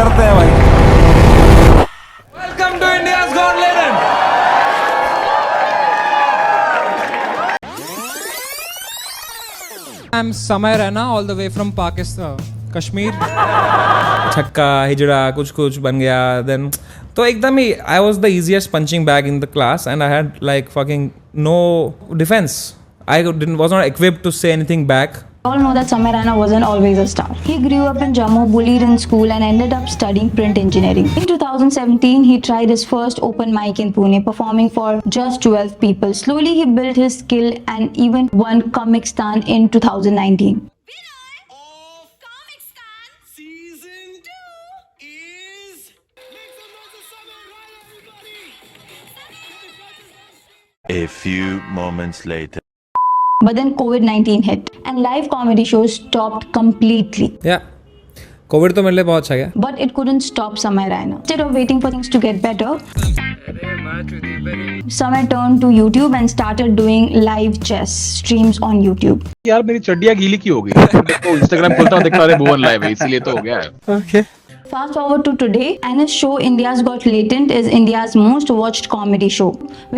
करते हैं भाई। Welcome to India's Got Talent. I'm Samay Raina, all the way from Pakistan, Kashmir. छक्का हिजड़ा कुछ कुछ बन गया देन तो एकदम ही I was the easiest punching bag in the class and I had like fucking no defence I was not equipped to say anything back. We all know that Samay Raina wasn't always a star. He grew up in Jammu, bullied in school and ended up studying print engineering. In 2017, he tried his first open mic in Pune, performing for just 12 people. Slowly, he built his skill and even won Comic Stan in 2019. A few moments later. But then COVID-19 hit and live comedy shows stopped completely. Yeah. Covid तो मेरे लिए बहुत अच्छा गया. But it couldn't stop Samay Raina. Instead of waiting for things to get better, Samay turned to YouTube and started doing live chess streams on YouTube. यार मेरी चड्डियाँ गीली की हो गई. देखो इंस्टाग्राम खोलता हूँ देखता है भुवन लाइव है इसीलिए तो हो गया है. Okay. Fast forward to today, and his show India's Got Latent is India's most watched comedy show,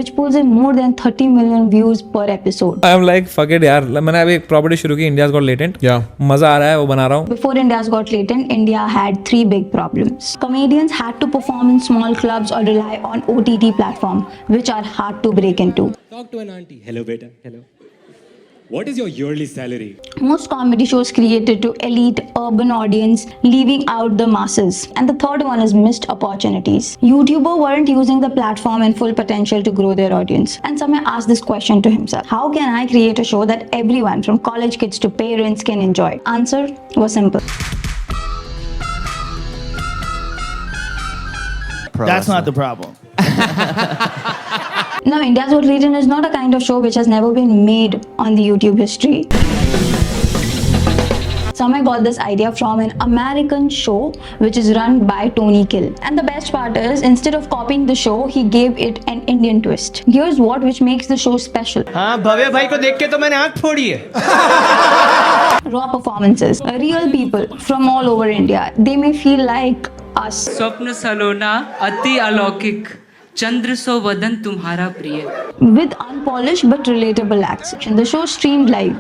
which pulls in more than 30 million views per episode. I am like fuck it यार. मैंने अभी एक property शुरू की India's Got Latent. Yeah. मजा आ रहा है वो बना रहा हूँ. Before India's Got Latent, India had 3 big problems. Comedians had to perform in small clubs or rely on OTT platform, which are hard to break into. Talk to an auntie. Hello, beta. Hello. What is your yearly salary? Most comedy shows created to elite urban audience, leaving out the masses. And the third one is missed opportunities. YouTubers weren't using the platform in full potential to grow their audience. And Samay asked this question to himself: how can I create a show that everyone from college kids to parents can enjoy? Answer was simple. That's not the problem. Now, India's Got Latent is not a kind of show which has never been made on the YouTube history. Samay got this idea from an American show which is run by Tony Kill. And the best part is, instead of copying the show, he gave it an Indian twist. Here's what which makes the show special. हाँ भव्य भाई को देख के तो मैंने आँख फोड़ी है. Raw performances. Real people from all over India. They may feel like us. स्वप्न सलोना अति अलौकिक चंद्र सो वदन तुम्हारा प्रिय. With unpolished but relatable acts. The show streamed live,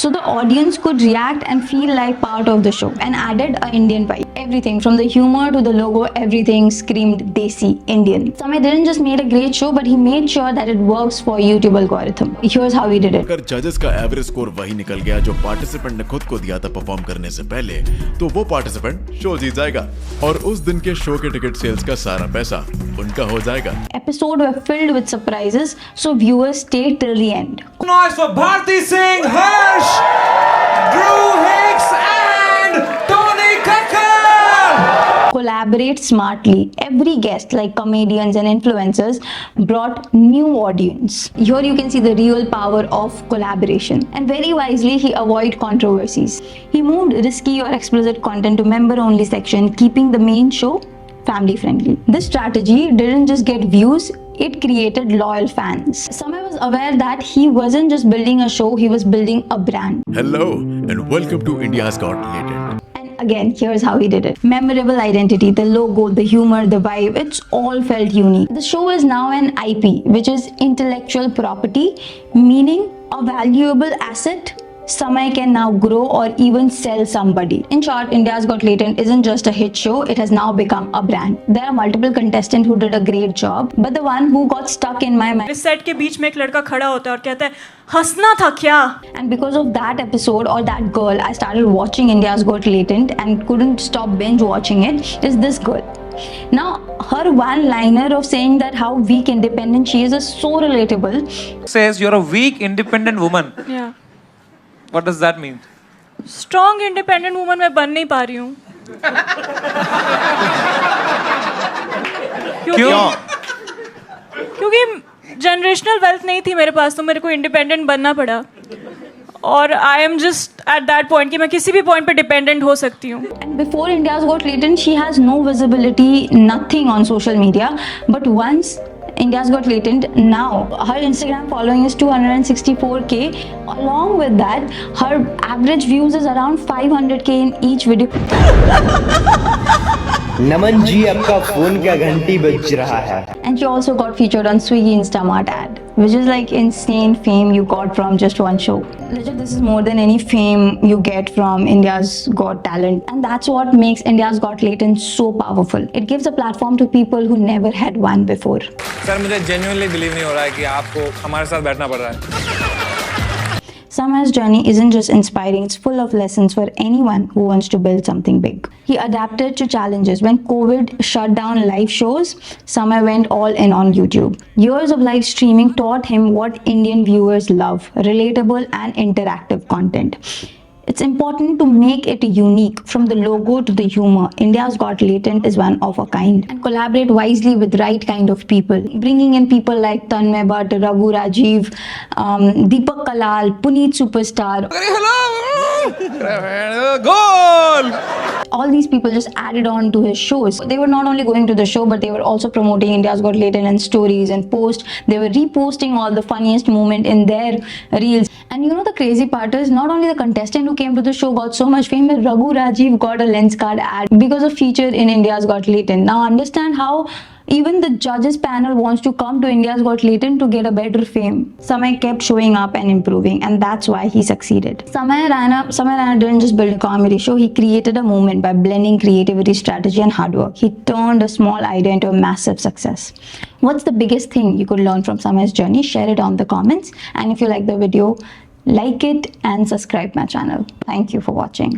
so the audience could react and feel like part of the show, and added an Indian vibe. Everything from the humor to the logo, everything screamed Desi Indian. Samay didn't just made a great show, but he made sure that it works for YouTube algorithm. Here's how he did it. अगर जजेस का average score वही निकल गया जो participant ने खुद को दिया था परफॉर्म करने से पहले, तो वो पार्टिसिपेंट शो जीत जाएगा और उस दिन के शो के टिकट सेल्स का सारा पैसा उनका हो जाएगा. Episodes were filled with surprises, so viewers stayed till the end. Noise for Bharti Singh, Harsh, Drew Hicks, and Tony Kakkar. Collaborate smartly. Every guest, like comedians and influencers, brought new audience. Here you can see the real power of collaboration. And very wisely, he avoided controversies. He moved risky or explicit content to member-only section, keeping the main show family friendly. This strategy didn't just get views, it created loyal fans. Samay was aware that he wasn't just building a show, he was building a brand. Hello and welcome to India's Got Latent. And again, here's how he did it. Memorable identity, the logo, the humor, the vibe, it's all felt unique. The show is now an IP, which is intellectual property, meaning a valuable asset Samay can now grow or even sell somebody. In short, India's Got Latent isn't just a hit show, it has now become a brand. There are multiple contestants who did a great job, but the one who got stuck in my mind. इस set के बीच में एक लड़का खड़ा होता है और कहता है हंसना था क्या? And because of that episode or that girl, I started watching India's Got Latent and couldn't stop binge watching it, is this girl. Now, her one-liner of saying that how weak independent she is so relatable. Says you're a weak independent woman. Yeah. What does that mean? Strong independent woman मैं बन नहीं पा रही हूँ. क्योंकि generational wealth नहीं थी मेरे पास, तो मेरे को इंडिपेंडेंट बनना पड़ा. और I am just at that point कि मैं किसी भी पॉइंट पे डिपेंडेंट हो सकती हूँ. And before India's Got Latent, she has no visibility, nothing on social media. But once India's Got Latent, now her Instagram following is 264k. Along with that, her average views is around 500k in each video. नमन जी आपका phone का घंटी बज रहा है. And she also got featured on Swiggy Instamart ad, which is like insane fame you got from just one show. Legit, this is more than any fame you get from India's Got Talent. And that's what makes India's Got Talent so powerful. It gives a platform to people who never had one before. Sir मुझे genuinely believe नहीं हो रहा है कि आपको हमारे साथ बैठना पड़ रहा है. Samay's journey isn't just inspiring, it's full of lessons for anyone who wants to build something big. He adapted to challenges. When COVID shut down live shows, Samay went all in on YouTube. Years of live streaming taught him what Indian viewers love: relatable and interactive content. It's important to make it unique, from the logo to the humor. India's Got Talent is one of a kind. And collaborate wisely with right kind of people. Bringing in people like Tanmay Bhatt, Raghu Rajiv, Deepak Kalal, Puneet Superstar. Goal! All these people just added on to his shows. They were not only going to the show, but they were also promoting India's Got Talent and stories and posts. They were reposting all the funniest moment in their reels. And you know the crazy part is, not only the contestant who came to the show got so much fame, but Raghu Rajiv got a lens card ad because of feature in India's Got Talent. Now understand how even the judges panel wants to come to India's Got Talent to get a better fame. Samay kept showing up and improving, and that's why he succeeded. Samay Rana didn't just build a comedy show, he created a movement by blending creativity, strategy and hard work. He turned a small idea into a massive success. What's the biggest thing you could learn from Samay's journey? Share it on the comments, and if you like the video, like it and subscribe my channel. Thank you for watching.